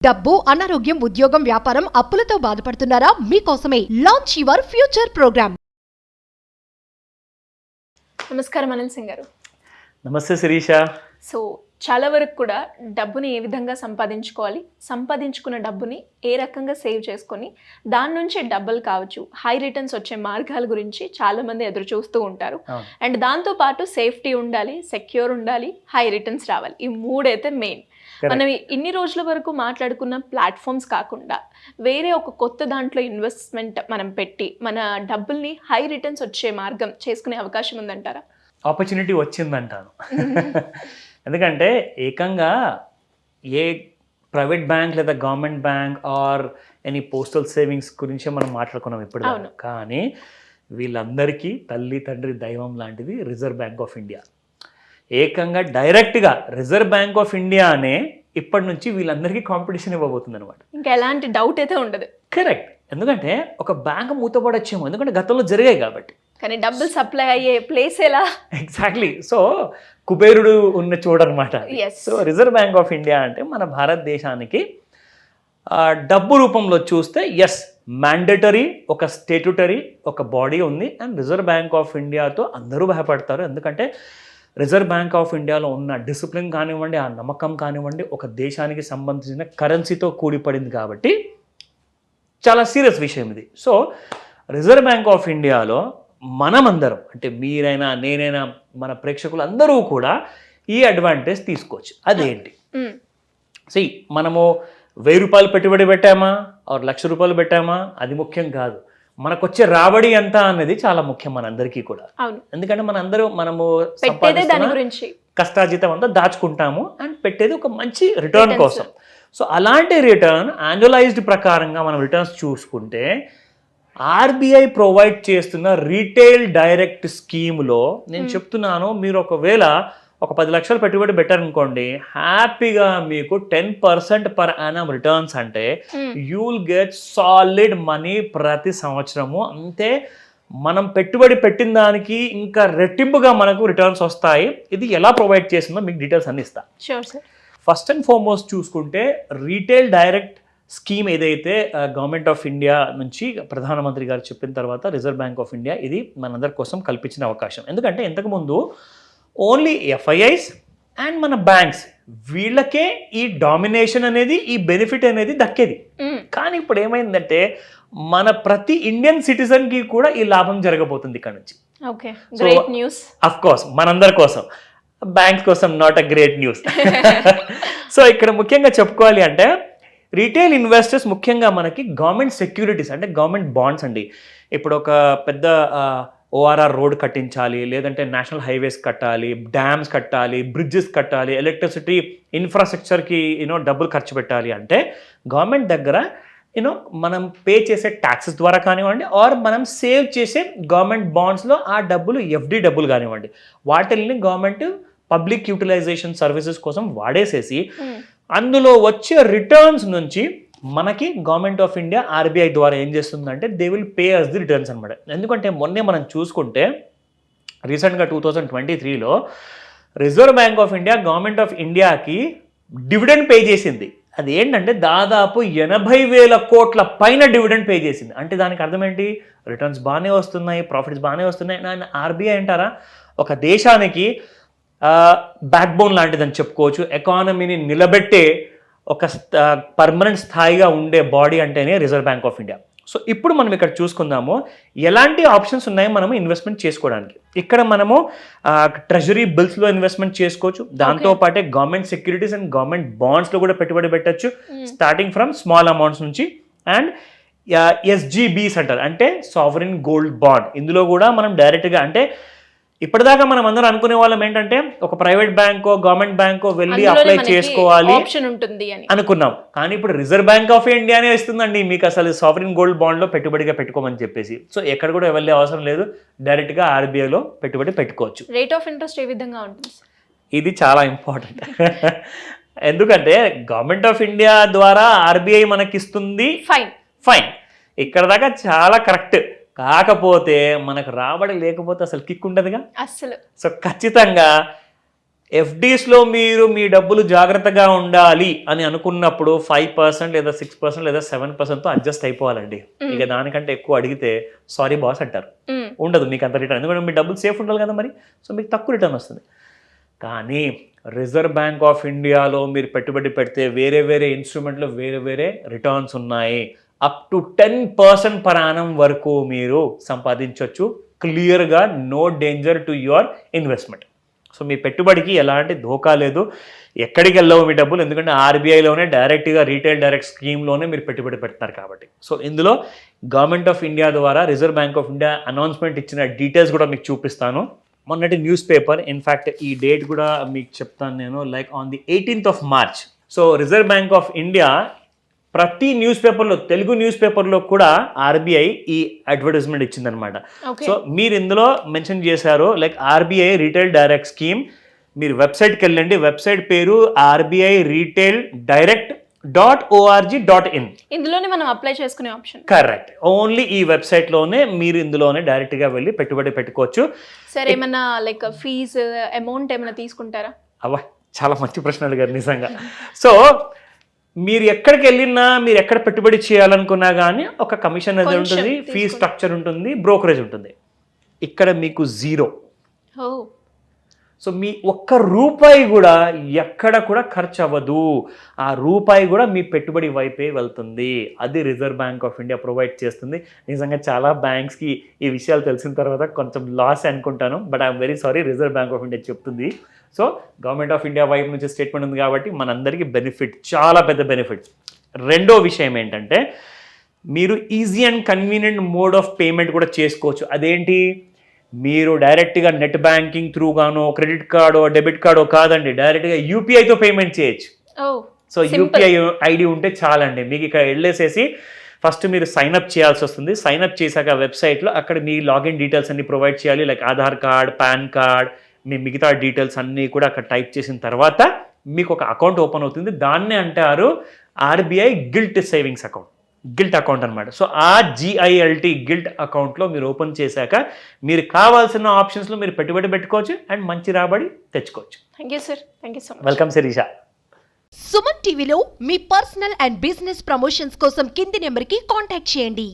డబ్బు, అనారోగ్యం, ఉద్యోగం, వ్యాపారం, అప్పులతో బాధపడుతున్నారా? మీకోసమే లాంచ్ యువర్ ఫ్యూచర్ ప్రోగ్రామ్. నమస్కారం అనిల్ సింగ్ గారు. నమస్తే శిరీష. సో చాలా వరకు కూడా డబ్బుని ఏ విధంగా సంపాదించుకోవాలి, సంపాదించుకున్న డబ్బుని ఏ రకంగా సేవ్ చేసుకొని దాని నుంచి డబ్బులు కావచ్చు, హై రిటర్న్స్ వచ్చే మార్గాల గురించి చాలామంది ఎదురు చూస్తూ ఉంటారు. అండ్ దాంతోపాటు సేఫ్టీ ఉండాలి, సెక్యూర్ ఉండాలి, హై రిటర్న్స్ రావాలి. ఈ మూడైతే మెయిన్. మనం ఇన్ని రోజుల వరకు మాట్లాడుకున్న ప్లాట్ఫామ్స్ కాకుండా వేరే ఒక కొత్త దాంట్లో ఇన్వెస్ట్మెంట్ మనం పెట్టి మన డబ్బుల్ని హై రిటర్న్స్ వచ్చే మార్గం చేసుకునే అవకాశం ఉందంటారా? ఆపర్చునిటీ వచ్చిందంటాను. ఎందుకంటే ఏకంగా ఏ ప్రైవేట్ బ్యాంక్ లేదా government bank or any postal savings గురించి మనం మాట్లాడుకున్నాం ఇప్పుడు. కానీ వీళ్ళందరికీ తల్లి తండ్రి దైవం లాంటిది రిజర్వ్ బ్యాంక్ ఆఫ్ ఇండియా. ఏకంగా డైరెక్ట్గా రిజర్వ్ బ్యాంక్ ఆఫ్ ఇండియానే ఇప్పటి నుంచి వీళ్ళందరికీ కాంపిటీషన్ ఇవ్వబోతుంది అనమాట. ఇంకా ఎలాంటి డౌట్ అయితే ఉండదు. కరెక్ట్. ఎందుకంటే ఒక బ్యాంక్ మూతపడొచ్చేమో, ఎందుకంటే గతంలో జరిగాయి కాబట్టి. కానీ డబ్బులు సప్లై అయ్యే ప్లేస్ ఎలా? ఎగ్జాక్ట్లీ. సో కుబేరుడు ఉన్న చూడనమాట. So Reserve Bank of India అంటే మన భారతదేశానికి డబ్బు రూపంలో చూస్తే ఎస్ మ్యాండేటరీ ఒక స్టేట్యుటరీ ఒక బాడీ ఉంది. అండ్ రిజర్వ్ బ్యాంక్ ఆఫ్ ఇండియాతో అందరూ భయపడతారు. ఎందుకంటే రిజర్వ్ బ్యాంక్ ఆఫ్ ఇండియాలో ఉన్న డిసిప్లిన్ కానివ్వండి, ఆ నమ్మకం కానివ్వండి, ఒక దేశానికి సంబంధించిన కరెన్సీతో కూడిపడింది కాబట్టి చాలా సీరియస్ విషయం ఇది. సో రిజర్వ్ బ్యాంక్ ఆఫ్ ఇండియాలో మనమందరం అంటే మీరైనా నేనైనా మన ప్రేక్షకులు అందరూ కూడా ఈ అడ్వాంటేజ్ తీసుకోవచ్చు. అదేంటి? మనము 1000 రూపాయలు పెట్టుబడి పెట్టామా ఆర్ 1,00,000 రూపాయలు పెట్టామా అది ముఖ్యం కాదు. మనకు వచ్చే రాబడి ఎంత అన్నది చాలా ముఖ్యం మనందరికీ కూడా. ఎందుకంటే మనము కష్టార్జితం అంతా దాచుకుంటాము అండ్ పెట్టేది ఒక మంచి రిటర్న్ కోసం. సో అలాంటి రిటర్న్ యాన్యువలైజ్డ్ ప్రకారంగా మనం రిటర్న్స్ చూసుకుంటే ఆర్బీఐ ప్రొవైడ్ చేస్తున్న రీటైల్ డైరెక్ట్ స్కీమ్లో నేను చెప్తున్నాను, మీరు ఒకవేళ ఒక 10 లక్షలు పెట్టుబడి పెట్టారనుకోండి, హ్యాపీగా మీకు 10% పర్ యానం రిటర్న్స్ అంటే you will get solid money ప్రతి సంవత్సరము. అంతే, మనం పెట్టుబడి పెట్టిన దానికి ఇంకా రెట్టింపుగా మనకు రిటర్న్స్ వస్తాయి. ఇది ఎలా ప్రొవైడ్ చేసిందో మీకు డీటెయిల్స్ అన్ని ఇస్తా. ఫస్ట్ అండ్ ఫార్మోస్ట్ చూసుకుంటే రీటైల్ డైరెక్ట్ స్కీమ్ ఏదైతే గవర్నమెంట్ ఆఫ్ ఇండియా నుంచి ప్రధానమంత్రి గారు చెప్పిన తర్వాత రిజర్వ్ బ్యాంక్ ఆఫ్ ఇండియా ఇది మనందరి కోసం కల్పించిన అవకాశం. ఎందుకంటే ఇంతకుముందు ఓన్లీ ఎఫ్ఐఐస్ అండ్ మన బ్యాంక్స్ వీళ్ళకే ఈ డామినేషన్ అనేది, ఈ బెనిఫిట్ అనేది దక్కేది. కానీ ఇప్పుడు ఏమైందంటే మన ప్రతి ఇండియన్ సిటిజన్కి కూడా ఈ లాభం జరగబోతుంది ఇక్కడ నుంచి. అఫ్ కోర్స్ మనందరి కోసం, బ్యాంక్స్ కోసం not a great news. So ఇక్కడ ముఖ్యంగా చెప్పుకోవాలి అంటే రీటైల్ ఇన్వెస్టర్స్ ముఖ్యంగా మనకి గవర్నమెంట్ సెక్యూరిటీస్ అంటే గవర్నమెంట్ బాండ్స్ అండి. ఇప్పుడు ఒక పెద్ద ఓఆర్ఆర్ రోడ్ కట్టించాలి, లేదంటే నేషనల్ హైవేస్ కట్టాలి, డ్యామ్స్ కట్టాలి, బ్రిడ్జెస్ కట్టాలి, ఎలక్ట్రిసిటీ ఇన్ఫ్రాస్ట్రక్చర్కి డబ్బులు ఖర్చు పెట్టాలి అంటే గవర్నమెంట్ దగ్గర మనం పే చేసే ట్యాక్సెస్ ద్వారా కానివ్వండి ఆర్ మనం సేవ్ చేసే గవర్నమెంట్ బాండ్స్లో ఆ డబ్బులు ఎఫ్డి డబ్బులు కానివ్వండి వాటిల్ని గవర్నమెంట్ పబ్లిక్ యూటిలైజేషన్ సర్వీసెస్ కోసం వాడేసేసి అందులో వచ్చే రిటర్న్స్ నుంచి మనకి గవర్నమెంట్ ఆఫ్ ఇండియా ఆర్బీఐ ద్వారా ఏం చేస్తుందంటే they will pay us the returns అనమాట. ఎందుకంటే మొన్నే మనం చూసుకుంటే రీసెంట్గా 2023లో Reserve Bank of India government of ఇండియాకి డివిడెండ్ పే చేసింది. అది ఏంటంటే దాదాపు 80,000 కోట్ల పైన డివిడెండ్ పే చేసింది. అంటే దానికి అర్థం ఏంటి? రిటర్న్స్ బాగానే వస్తున్నాయి, ప్రాఫిట్స్ బాగానే వస్తున్నాయి. అండ్ ఆర్బీఐ అంటారా ఒక దేశానికి బ్యాక్ బోన్ లాంటిదని చెప్పుకోవచ్చు. ఎకానమీని నిలబెట్టే ఒక పర్మనెంట్ స్థాయిగా ఉండే బాడీ అంటేనే reserve Bank of India. So ఇప్పుడు మనం ఇక్కడ చూసుకుందాము ఎలాంటి ఆప్షన్స్ ఉన్నాయో మనము ఇన్వెస్ట్మెంట్ చేసుకోవడానికి. ఇక్కడ మనము ట్రెజరీ బిల్స్లో ఇన్వెస్ట్మెంట్ చేసుకోవచ్చు, దాంతోపాటే గవర్నమెంట్ సెక్యూరిటీస్ అండ్ గవర్నమెంట్ బాండ్స్లో కూడా పెట్టుబడి పెట్టచ్చు, స్టార్టింగ్ ఫ్రమ్ స్మాల్ అమౌంట్స్ నుంచి. అండ్ ఎస్జీబీస్ అంటారు అంటే సావరిన్ గోల్డ్ బాండ్. ఇందులో కూడా మనం డైరెక్ట్గా అంటే ఇప్పటిదాకా మనం అందరం అనుకునే వాళ్ళం ఏంటంటే ఒక ప్రైవేట్ బ్యాంకో గవర్నమెంట్ బ్యాంకో వెళ్ళి అప్లై చేసుకోవాలి అనుకున్నాం. కానీ ఇప్పుడు రిజర్వ్ బ్యాంక్ ఆఫ్ ఇండియానే ఇస్తుందండి మీకు అసలు సావరిన్ గోల్డ్ బాండ్లో పెట్టుబడిగా పెట్టుకోమని చెప్పేసి. సో ఎక్కడ కూడా వెళ్ళే అవసరం లేదు, డైరెక్ట్గా ఆర్బీఐలో పెట్టుబడి పెట్టుకోవచ్చు. రేట్ ఆఫ్ ఇంట్రెస్ట్ ఏ విధంగా ఉంటుంది? ఇది చాలా ఇంపార్టెంట్. ఎందుకంటే గవర్నమెంట్ ఆఫ్ ఇండియా ద్వారా ఆర్బీఐ మనకిస్తుంది, ఫైన్ ఇక్కడ దాకా చాలా కరెక్ట్. కాకపోతే మనకు రాబడి లేకపోతే అసలు కిక్ ఉండదుగా అసలు. సో ఖచ్చితంగా ఎఫ్డీస్లో మీరు మీ డబ్బులు జాగ్రత్తగా ఉండాలి అని అనుకున్నప్పుడు 5% లేదా 6% లేదా 7%తో అడ్జస్ట్ అయిపోవాలండి. ఇక దానికంటే ఎక్కువ అడిగితే సారీ బాస్ అంటారు, ఉండదు మీకు అంత రిటర్న్. ఎందుకంటే మీ డబ్బులు సేఫ్ ఉండాలి కదా మరి, సో మీకు తక్కువ రిటర్న్ వస్తుంది. కానీ రిజర్వ్ బ్యాంక్ ఆఫ్ ఇండియాలో మీరు పెట్టుబడి పెడితే వేరే వేరే ఇన్స్ట్రుమెంట్లో వేరే వేరే రిటర్న్స్ ఉన్నాయి. అప్ టు 10% per annum వరకు మీరు సంపాదించవచ్చు క్లియర్గా, no danger to your investment. So మీ పెట్టుబడికి ఎలాంటి ధోకా లేదు, ఎక్కడికి వెళ్ళవు మీ డబ్బులు, ఎందుకంటే ఆర్బీఐలోనే డైరెక్ట్గా రీటైల్ డైరెక్ట్ స్కీమ్లోనే మీరు పెట్టుబడి పెడతారు కాబట్టి. సో ఇందులో గవర్నమెంట్ ఆఫ్ ఇండియా ద్వారా reserve Bank of India announcement ఇచ్చిన డీటెయిల్స్ కూడా మీకు చూపిస్తాను. మొన్నటి న్యూస్ పేపర్, ఇన్ఫ్యాక్ట్ ఈ డేట్ కూడా మీకు చెప్తాను నేను, like on the 18th of March. So Reserve Bank of India ప్రతి న్యూస్ పేపర్లో, తెలుగు న్యూస్ పేపర్లో కూడా ఆర్బీఐ ఈ అడ్వర్టైజ్మెంట్ ఇచ్చిందనమాట. సో మీరు ఇందులో మెన్షన్ చేశారు like RBI retail direct scheme. మీరు వెబ్సైట్కి వెళ్ళండి, వెబ్సైట్ పేరు RBI Retail Direct.org.in. ఇందులోనే మనం అప్లై చేసుకునే ఆప్షన్. కరెక్ట్, ఓన్లీ ఈ వెబ్సైట్లోనే మీరు ఇందులోనే డైరెక్ట్గా వెళ్ళి పెట్టుబడి పెట్టుకోవచ్చు. సరే, ఏమన్నా లైక్ ఫీజు అమౌంట్ ఏమైనా తీసుకుంటారా? అవ్వ, చాలా మంచి ప్రశ్న అడిగారు నిజంగా. సో మీరు ఎక్కడికి వెళ్ళినా, మీరు ఎక్కడ పెట్టుబడి చేయాలనుకున్నా కానీ ఒక కమిషన్ అనేది ఉంటుంది, ఫీ స్ట్రక్చర్ ఉంటుంది, బ్రోకరేజ్ ఉంటుంది. ఇక్కడ మీకు జీరో. సో మీ ఒక్క రూపాయి కూడా ఎక్కడ కూడా ఖర్చు అవ్వదు. ఆ రూపాయి కూడా మీ పెట్టుబడి వైపే వెళ్తుంది. అది reserve Bank of India provide చేస్తుంది. నిజంగా చాలా బ్యాంక్స్కి ఈ విషయాలు తెలిసిన తర్వాత కొంచెం లాస్ అనుకుంటాను, but I'm very sorry, reserve Bank of India చెప్తుంది. సో గవర్నమెంట్ ఆఫ్ ఇండియా వైపు నుంచి స్టేట్మెంట్ ఉంది కాబట్టి మనందరికీ బెనిఫిట్, చాలా పెద్ద బెనిఫిట్. రెండో విషయం ఏంటంటే మీరు easy and convenient mode of payment కూడా చేసుకోవచ్చు. అదేంటి, మీరు డైరెక్ట్గా నెట్ బ్యాంకింగ్ త్రూ గానో, క్రెడిట్ కార్డో, డెబిట్ కార్డో కాదండి, డైరెక్ట్గా యూపీఐతో పేమెంట్ చేయొచ్చు. సో యూపీఐ ఐడి ఉంటే చాలండి. మీకు ఇక్కడ వెళ్ళేసేసి ఫస్ట్ మీరు సైన్అప్ చేయాల్సి వస్తుంది. సైన్అప్ చేశాక వెబ్సైట్లో అక్కడ మీ లాగిన్ డీటెయిల్స్ అన్ని ప్రొవైడ్ చేయాలి, like Aadhaar card, PAN card, మీ మిగతా డీటెయిల్స్ అన్నీ కూడా అక్కడ టైప్ చేసిన తర్వాత మీకు ఒక అకౌంట్ ఓపెన్ అవుతుంది. దాన్నే అంటారు RBI guilt savings account, guilt account అనమాట. సో ఆ GILT గిల్ట్ అకౌంట్లో మీరు ఓపెన్ చేశాక మీరు కావాల్సిన ఆప్షన్స్లో మీరు పెట్టుబడి పెట్టుకోవచ్చు అండ్ మంచి రాబడి తెచ్చుకోవచ్చు. Thank you sir, thank you so much. Welcome Shirisha. Suman టీవీలో మీ పర్సనల్ అండ్ బిజినెస్ ప్రమోషన్స్ కోసం కింది నెంబర్కి కాంటాక్ట్ చేయండి.